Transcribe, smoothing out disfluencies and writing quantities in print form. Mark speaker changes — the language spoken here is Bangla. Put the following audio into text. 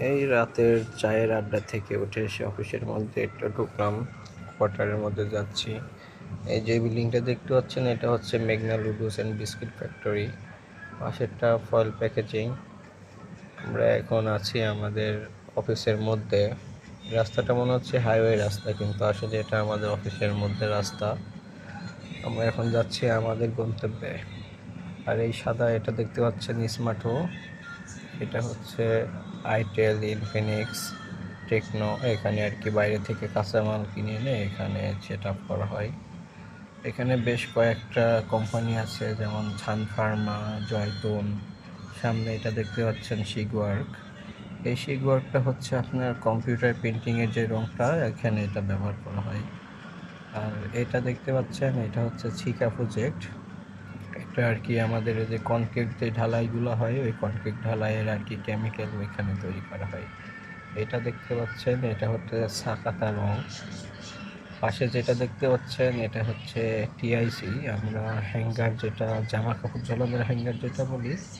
Speaker 1: এই রাতের চায়ের আড্ডা থেকে উঠে এসে অফিসের মধ্যে একটু ঢুকলাম, কোয়ার্টারের মধ্যে যাচ্ছি। এই যে বিল্ডিংটা দেখতে পাচ্ছেন, এটা হচ্ছে মেঘনা লুডুস অ্যান্ড বিস্কিট ফ্যাক্টরি। পাশেরটা ফয়েল প্যাকেজিং। আমরা এখন আছি আমাদের অফিসের মধ্যে। রাস্তাটা মনে হচ্ছে হাইওয়ে রাস্তা, কিন্তু আসলে এটা আমাদের অফিসের মধ্যে রাস্তা। আমরা এখন যাচ্ছি আমাদের গন্তব্যে। আর এই সাদা এটা দেখতে পাচ্ছেন স্মার্টো, এটা হচ্ছে আইটেল, ইনফিনিক্স, টেকনো। এখানে আর কি বাইরে থেকে কাঁচামাল কিনে এনে এখানে সেট আপ করা হয়। এখানে বেশ কয়েকটা কোম্পানি আছে, যেমন ছান ফার্মা, জয়তুন। সামনে এটা দেখতে পাচ্ছেন শিগওয়ার্ক। এই শিগওয়ার্কটা হচ্ছে আপনার কম্পিউটার প্রিন্টিংয়ের যে রঙটা, এখানে এটা ব্যবহার করা হয়। আর এটা দেখতে পাচ্ছেন, এটা হচ্ছে ছিকা প্রজেক্ট। এটা আর কি আমাদের যে কনক্রিট যে ঢালাইগুলো হয়, ওই কনক্রিট ঢালাইয়ের আর কি কেমিক্যাল ওইখানে তৈরি করা হয়। এটা দেখতে পাচ্ছেন, এটা হচ্ছে সাকাতা রং। পাশে যেটা দেখতে পাচ্ছেন, এটা হচ্ছে টিআইসি। আমরা হ্যাঙ্গার, যেটা জামা কাপড় ঝোলানোর হ্যাঙ্গার যেটা বলি,